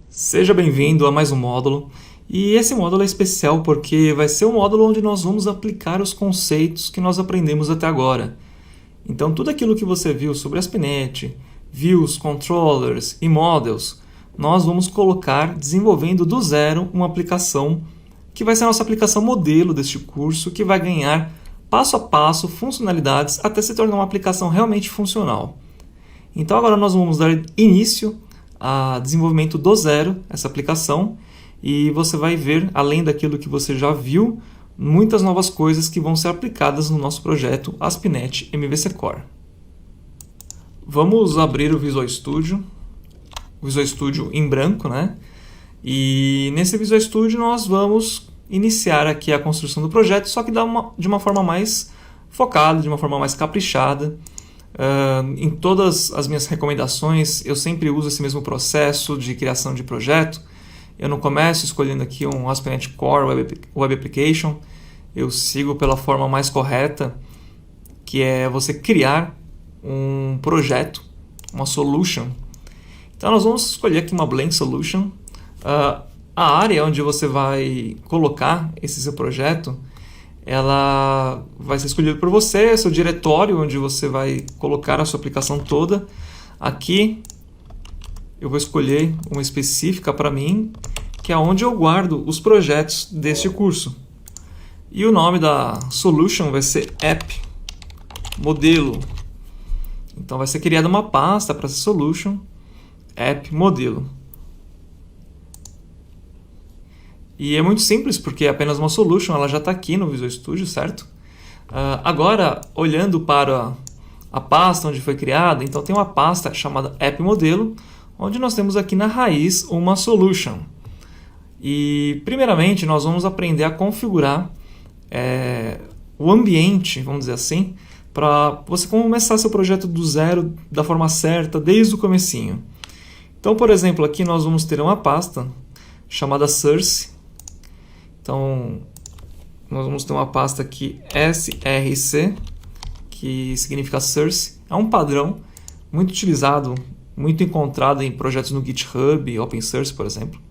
Seja bem-vindo a mais um módulo, e esse módulo é especial porque vai ser um módulo onde nós vamos aplicar os conceitos que nós aprendemos até agora. Então tudo aquilo que você viu sobre ASP.NET, Views, Controllers e Models, nós vamos colocar desenvolvendo do zero uma aplicação que vai ser a nossa aplicação modelo deste curso, que vai ganhar passo a passo funcionalidades até se tornar uma aplicação realmente funcional. Então agora nós vamos dar início a desenvolvimento do zero, essa aplicação, e você vai ver, além daquilo que você já viu, muitas novas coisas que vão ser aplicadas no nosso projeto ASP.NET MVC Core. Vamos abrir o Visual Studio em branco, né? E nesse Visual Studio nós vamos iniciar aqui a construção do projeto, só que de uma forma mais focada, de uma forma mais caprichada. Em todas as minhas recomendações, eu sempre uso esse mesmo processo de criação de projeto. Eu não começo escolhendo aqui um ASP.NET Core Web Application. Eu sigo pela forma mais correta, que é você criar um projeto, uma solution. Então nós vamos escolher aqui uma blank solution. A área onde você vai colocar esse seu projeto, ela vai ser escolhida por você, seu diretório onde você vai colocar a sua aplicação toda. Aqui eu vou escolher uma específica para mim, que é onde eu guardo os projetos deste curso. E o nome da solution vai ser app modelo. Então vai ser criada uma pasta para essa solution, app modelo. E é muito simples, porque é apenas uma solution, ela já está aqui no Visual Studio, certo? Agora, olhando para a pasta onde foi criada, então tem uma pasta chamada app modelo, onde nós temos aqui na raiz uma solution. E, primeiramente, nós vamos aprender a configurar o ambiente, vamos dizer assim, para você começar seu projeto do zero, da forma certa, desde o comecinho. Então, por exemplo, aqui nós vamos ter uma pasta chamada source. Então, nós vamos ter uma pasta aqui src, que significa source. É um padrão muito utilizado, muito encontrado em projetos no GitHub, Open Source, por exemplo.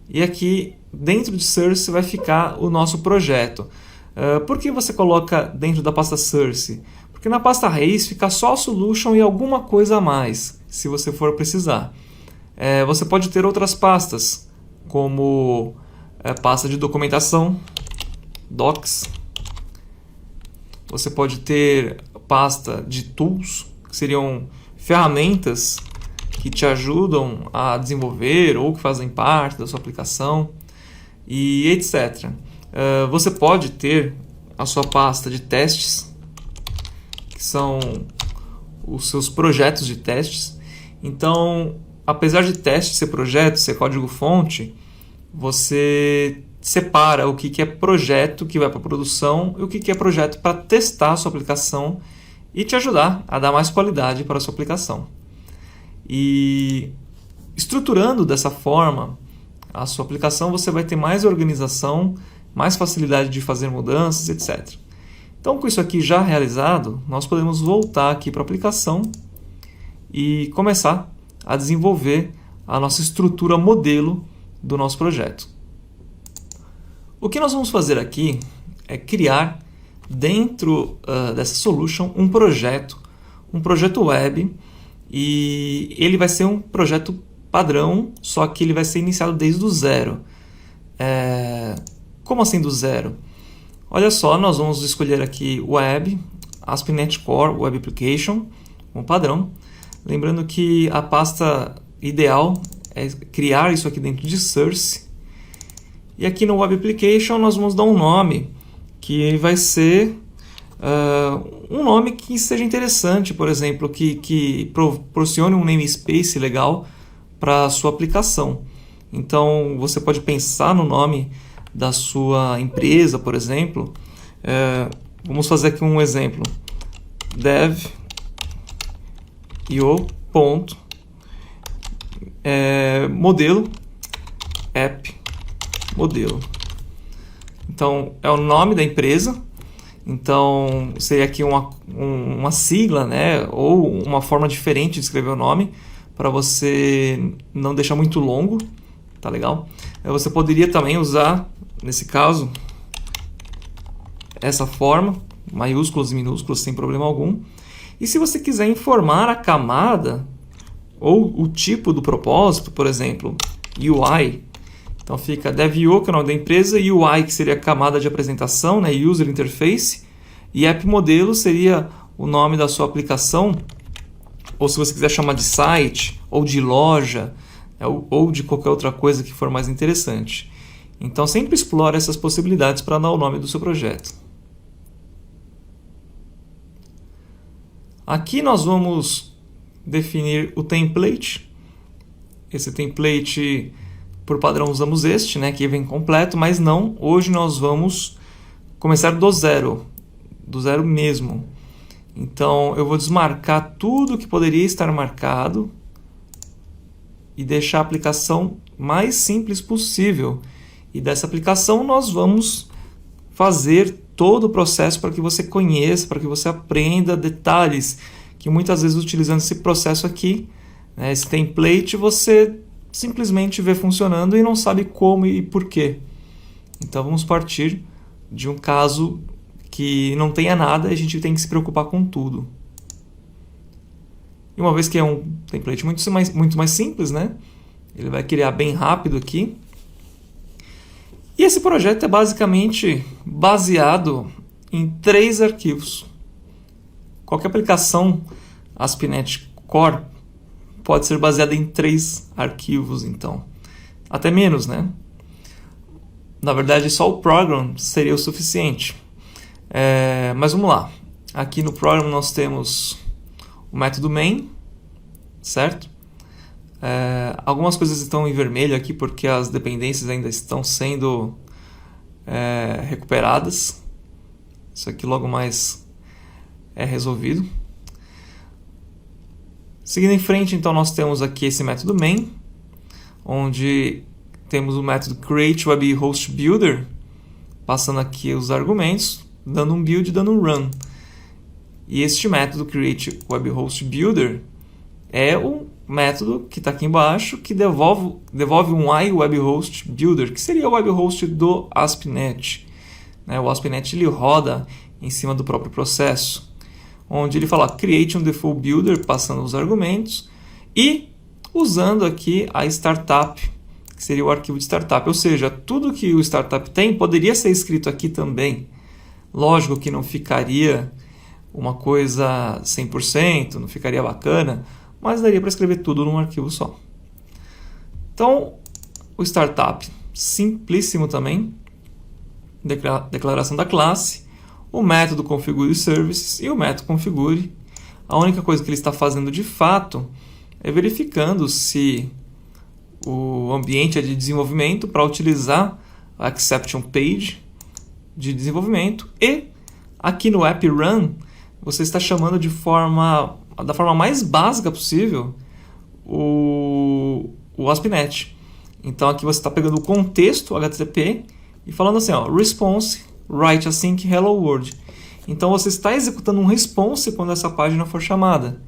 E aqui, dentro de source, vai ficar o nosso projeto. Por que você coloca dentro da pasta source? Porque na pasta raiz fica só a solution e alguma coisa a mais, se você for precisar. Você pode ter outras pastas, como pasta de documentação, docs. Você pode ter pasta de tools, que seriam ferramentas que te ajudam a desenvolver ou que fazem parte da sua aplicação, e etc. Você pode ter a sua pasta de testes, que são os seus projetos de testes. Então, apesar de teste ser projeto, ser código-fonte, você separa o que é projeto que vai para produção e o que é projeto para testar a sua aplicação e te ajudar a dar mais qualidade para a sua aplicação. E estruturando dessa forma a sua aplicação, você vai ter mais organização, mais facilidade de fazer mudanças, etc. Então, com isso aqui já realizado, nós podemos voltar aqui para a aplicação e começar a desenvolver a nossa estrutura modelo do nosso projeto. O que nós vamos fazer aqui é criar dentro dessa solution um projeto web, e ele vai ser um projeto padrão, só que ele vai ser iniciado desde o zero. Como assim do zero? Olha só, nós vamos escolher aqui Web, ASP.NET Core Web Application, como padrão. Lembrando que a pasta ideal é criar isso aqui dentro de source. E aqui no Web Application nós vamos dar um nome que vai ser um nome que seja interessante, por exemplo, que proporcione um namespace legal para a sua aplicação. Então você pode pensar no nome da sua empresa, por exemplo. Vamos fazer aqui um exemplo. dev.io. Modelo app modelo. Então é o nome da empresa. Então seria aqui uma sigla, né, ou uma forma diferente de escrever o nome, para você não deixar muito longo, tá legal? Você poderia também usar, nesse caso, essa forma, maiúsculas e minúsculas, sem problema algum. E se você quiser informar a camada ou o tipo do propósito, por exemplo, UI, então fica DevIO, que é o nome da empresa, UI, que seria a camada de apresentação, né, User Interface, e App Modelo seria o nome da sua aplicação, ou se você quiser chamar de site, ou de loja, ou de qualquer outra coisa que for mais interessante. Então sempre explore essas possibilidades para dar o nome do seu projeto. Aqui nós vamos definir o template. Esse template, por padrão, usamos este, né, que vem completo, mas não, hoje nós vamos começar do zero mesmo. Então eu vou desmarcar tudo que poderia estar marcado e deixar a aplicação mais simples possível. E dessa aplicação nós vamos fazer todo o processo para que você conheça, para que você aprenda detalhes que muitas vezes utilizando esse processo aqui, né, esse template, você simplesmente vê funcionando e não sabe como e por quê. Então vamos partir de um caso que não tenha nada e a gente tem que se preocupar com tudo. E uma vez que é um template muito mais simples, né, ele vai criar bem rápido aqui. E esse projeto é basicamente baseado em 3 arquivos. Qualquer aplicação ASP.NET Core pode ser baseada em 3 arquivos, então. Até menos, né? Na verdade, só o program seria o suficiente. Mas vamos lá. Aqui no program nós temos o método main, certo? Algumas coisas estão em vermelho aqui porque as dependências ainda estão sendo recuperadas. Isso aqui logo mais é resolvido. Seguindo em frente, então, nós temos aqui esse método main, onde temos o método createWebHostBuilder, passando aqui os argumentos, dando um build e dando um run. E este método createWebHostBuilder é o método que está aqui embaixo, que devolve um iWebHostBuilder, que seria o webhost do ASP.NET. O ASP.NET ele roda em cima do próprio processo, onde ele fala create um default builder, passando os argumentos, e usando aqui a startup, que seria o arquivo de startup. Ou seja, tudo que o startup tem poderia ser escrito aqui também. Lógico que não ficaria uma coisa 100%, não ficaria bacana, mas daria para escrever tudo num arquivo só. Então, o startup, simplíssimo também, declaração da classe, o método configure services e o método configure. A única coisa que ele está fazendo de fato é verificando se o ambiente é de desenvolvimento para utilizar a exception page de desenvolvimento, e aqui no app run você está chamando da forma mais básica possível o ASP.NET. Então aqui você está pegando o contexto HTTP e falando assim, response write async hello world. Então você está executando um response quando essa página for chamada.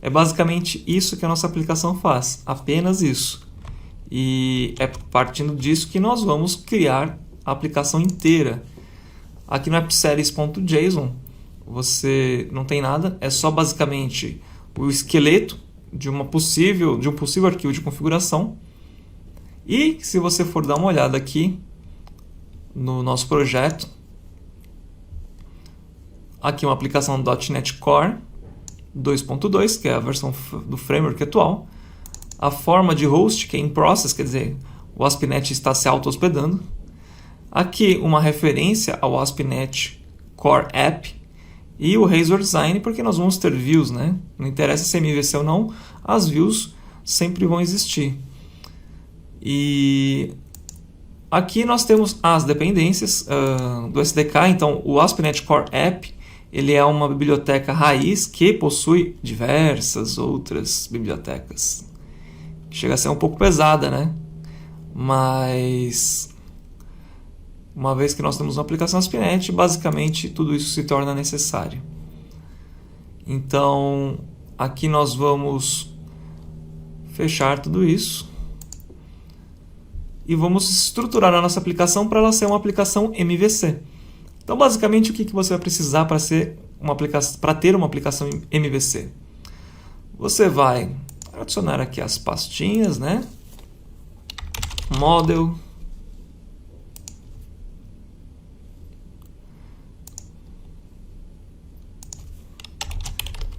É basicamente isso que a nossa aplicação faz, apenas isso. E é partindo disso que nós vamos criar a aplicação inteira. Aqui no appseries.json você não tem nada, é só basicamente o esqueleto de um possível arquivo de configuração. E se você for dar uma olhada aqui no nosso projeto, aqui uma aplicação .NET Core 2.2, que é a versão do framework atual, a forma de host, que é in process, quer dizer, o ASP.NET está se auto-hospedando. Aqui uma referência ao ASP.NET Core App e o Razor Design, porque nós vamos ter views, né? Não interessa se é MVC ou não, as views sempre vão existir. E aqui nós temos as dependências do SDK. Então o ASP.NET Core App ele é uma biblioteca raiz que possui diversas outras bibliotecas. Chega a ser um pouco pesada, né? Mas uma vez que nós temos uma aplicação ASP.NET, basicamente tudo isso se torna necessário. Então aqui nós vamos fechar tudo isso. E vamos estruturar a nossa aplicação para ela ser uma aplicação MVC. Então, basicamente, o que você vai precisar para ter uma aplicação MVC? Você vai adicionar aqui as pastinhas, né? Model.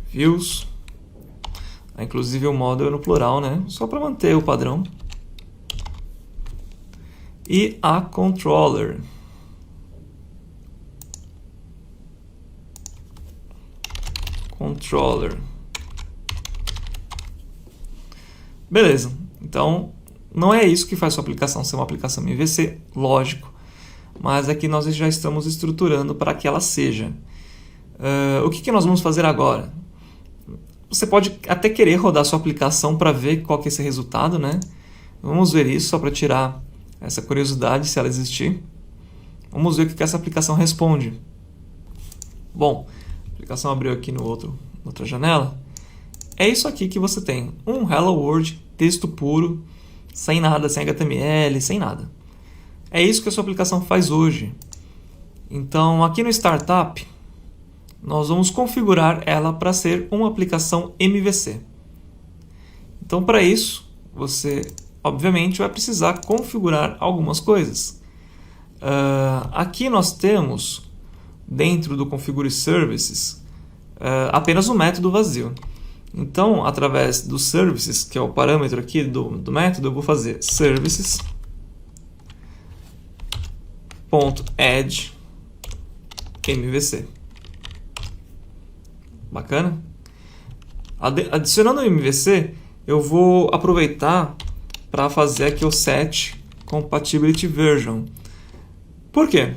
Views. Inclusive o model no plural, né? Só para manter o padrão. E a controller. Beleza. Então, não é isso que faz sua aplicação ser uma aplicação MVC, lógico. Mas aqui nós já estamos estruturando para que ela seja. O que nós vamos fazer agora? Você pode até querer rodar sua aplicação para ver qual que é esse resultado, né? Vamos ver isso só para tirar essa curiosidade, se ela existir. Vamos ver o que essa aplicação responde. Bom, a aplicação abriu aqui no outra janela. É isso aqui que você tem. Um Hello World, texto puro, sem nada, sem HTML, sem nada. É isso que a sua aplicação faz hoje. Então, aqui no Startup, nós vamos configurar ela para ser uma aplicação MVC. Então, para isso, você, obviamente, vai precisar configurar algumas coisas. Aqui nós temos, dentro do Configure Services, apenas um método vazio. Então, através do Services, que é o parâmetro aqui do método, eu vou fazer services.add MVC. Bacana? Adicionando o MVC, eu vou aproveitar para fazer aqui o set compatibility version. Por quê?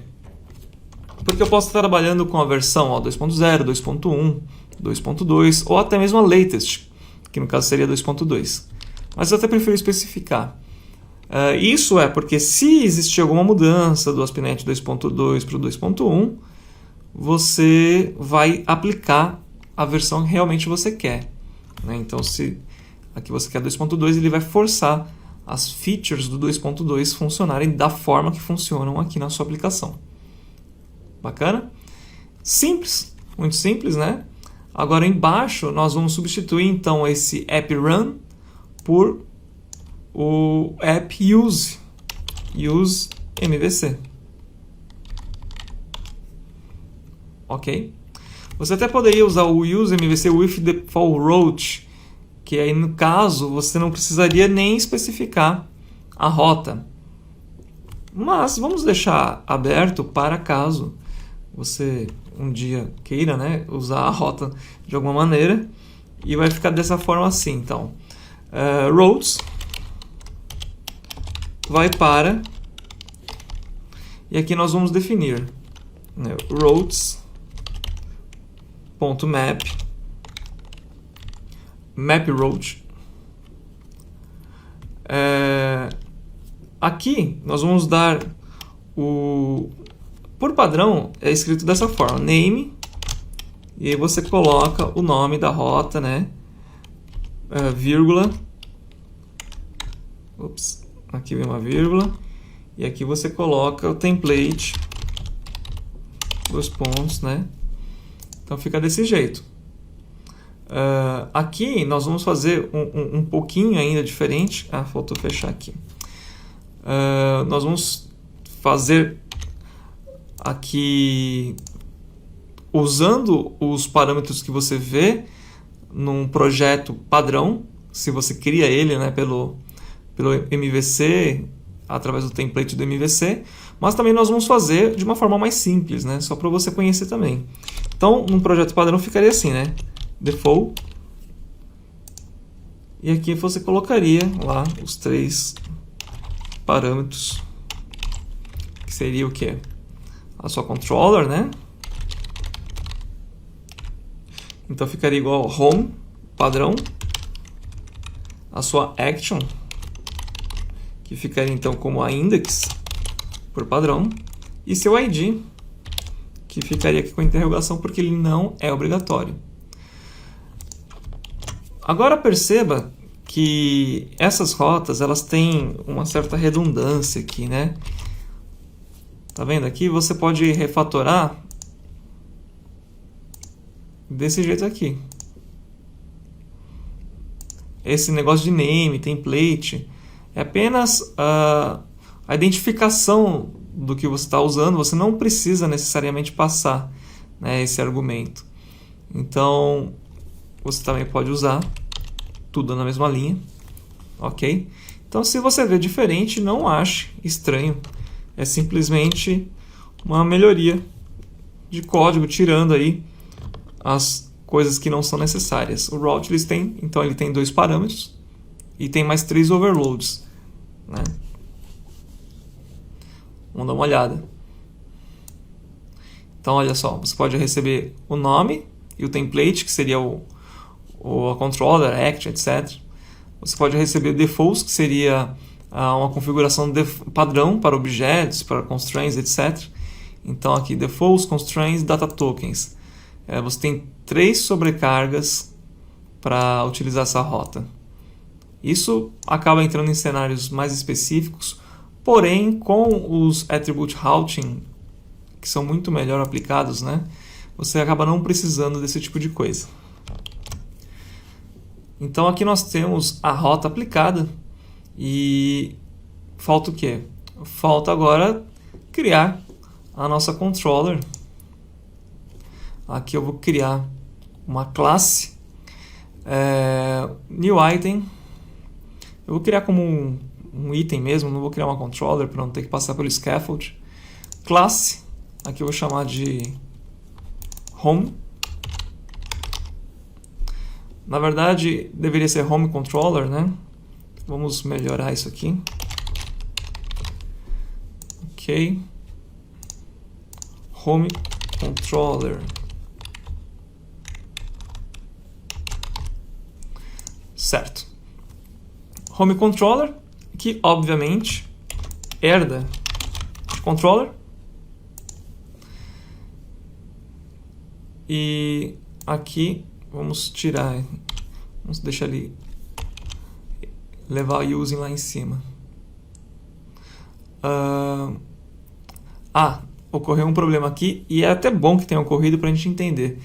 Porque eu posso estar trabalhando com a versão 2.0, 2.1, 2.2 ou até mesmo a latest, que no caso seria 2.2. Mas eu até prefiro especificar. Isso é porque se existir alguma mudança do ASP.NET 2.2 para o 2.1, você vai aplicar a versão que realmente você quer, né? Então, se aqui você quer 2.2, ele vai forçar as features do 2.2 funcionarem da forma que funcionam aqui na sua aplicação. Bacana? Simples, muito simples, né? Agora embaixo nós vamos substituir então esse app run por o app use MVC. Ok? Você até poderia usar o use MVC with default route, que aí no caso você não precisaria nem especificar a rota. Mas vamos deixar aberto para caso você um dia queira, né, usar a rota de alguma maneira, e vai ficar dessa forma assim. Então, routes vai para, e aqui nós vamos definir, né, routes.map route. Aqui nós vamos dar por padrão é escrito dessa forma, name, e aí você coloca o nome da rota, né, vírgula, aqui vem uma vírgula, e aqui você coloca o template, 2 pontos, né, então fica desse jeito. Aqui nós vamos fazer um pouquinho ainda diferente. Faltou fechar aqui. Nós vamos fazer aqui usando os parâmetros que você vê num projeto padrão, se você cria ele, né, pelo MVC, através do template do MVC, mas também nós vamos fazer de uma forma mais simples, né, só para você conhecer também. Então, num projeto padrão ficaria assim, né, default, e aqui você colocaria lá os 3 parâmetros, que seria o que? A sua controller, né? Então ficaria igual home, padrão, a sua action, que ficaria então como a index, por padrão, e seu ID, que ficaria aqui com a interrogação, porque ele não é obrigatório. Agora perceba que essas rotas elas têm uma certa redundância aqui, né? Tá vendo aqui? Você pode refatorar desse jeito aqui. Esse negócio de name, template, é apenas a identificação do que você está usando. Você não precisa necessariamente passar, né, esse argumento. Então, você também pode usar tudo na mesma linha, ok? Então, se você vê diferente, não ache estranho. É simplesmente uma melhoria de código, tirando aí as coisas que não são necessárias. O route então ele tem 2 parâmetros e tem mais 3 overloads, né? Vamos dar uma olhada. Então, olha só, você pode receber o nome e o template, que seria a controller, act, etc. Você pode receber defaults, que seria uma configuração padrão para objetos, para constraints, etc. Então, aqui, defaults, constraints, data tokens. Você tem 3 sobrecargas para utilizar essa rota. Isso acaba entrando em cenários mais específicos, porém, com os attribute routing, que são muito melhor aplicados, né, você acaba não precisando desse tipo de coisa. Então, aqui nós temos a rota aplicada e falta o quê? Falta agora criar a nossa controller. Aqui eu vou criar uma classe, new item. Eu vou criar como um item mesmo, não vou criar uma controller para não ter que passar pelo scaffold. Classe, aqui eu vou chamar de home. Na verdade, deveria ser home controller, né? Vamos melhorar isso aqui. Ok. Home controller. Certo. Home controller, que obviamente herda de controller. E aqui vamos tirar, vamos deixar ele levar o using lá em cima. Ocorreu um problema aqui e é até bom que tenha ocorrido para a gente entender.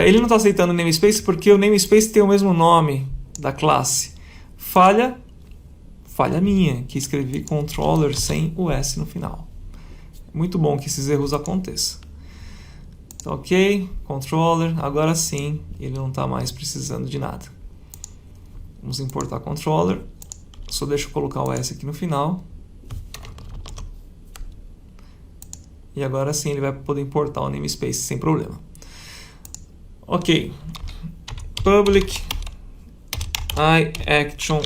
Ele não está aceitando o namespace porque o namespace tem o mesmo nome da classe. Falha minha, que escrevi controller sem o S no final. Muito bom que esses erros aconteçam. Então, ok, controller, agora sim ele não está mais precisando de nada. Vamos importar controller, só deixa eu colocar o S aqui no final. E agora sim ele vai poder importar o namespace sem problema. Ok, public iAction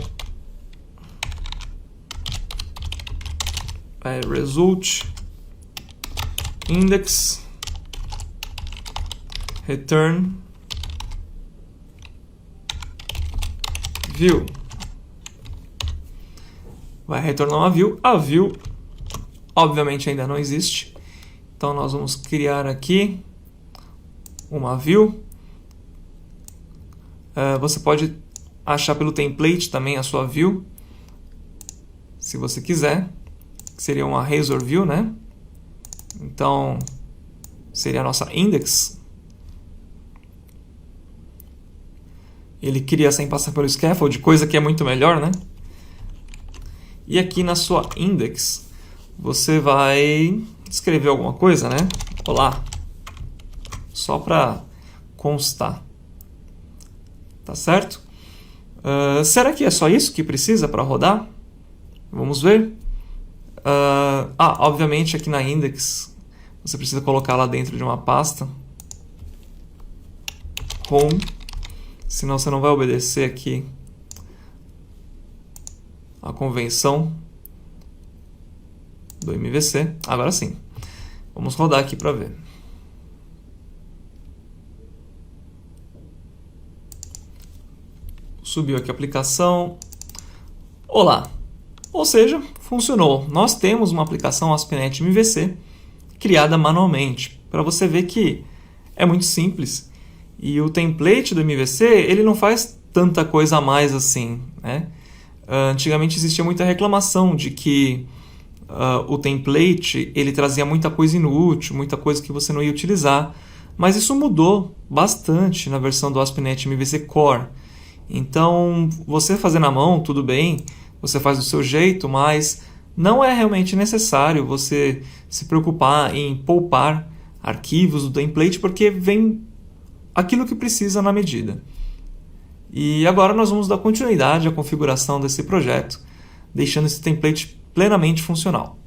result index return view. Vai retornar uma view. A view obviamente ainda não existe. Então nós vamos criar aqui uma view. Você pode achar pelo template também a sua view, se você quiser. Seria uma razor view, né? Então seria a nossa index. Ele cria sem passar pelo scaffold, coisa que é muito melhor, né? E aqui na sua index, você vai escrever alguma coisa, né? Olá. Só para constar. Tá certo? Será que é só isso que precisa para rodar? Vamos ver. Obviamente aqui na index, você precisa colocar lá dentro de uma pasta. Home. Senão você não vai obedecer aqui a convenção do MVC. Agora sim. Vamos rodar aqui para ver. Subiu aqui a aplicação. Olá! Ou seja, funcionou. Nós temos uma aplicação ASP.NET MVC criada manualmente. Para você ver que é muito simples. E o template do MVC, ele não faz tanta coisa a mais assim, né? Antigamente existia muita reclamação de que o template ele trazia muita coisa inútil, muita coisa que você não ia utilizar, mas isso mudou bastante na versão do ASP.NET MVC Core. Então, você fazer na mão, tudo bem, você faz do seu jeito, mas não é realmente necessário você se preocupar em poupar arquivos do template, porque vem aquilo que precisa na medida. E agora nós vamos dar continuidade à configuração desse projeto, deixando esse template plenamente funcional.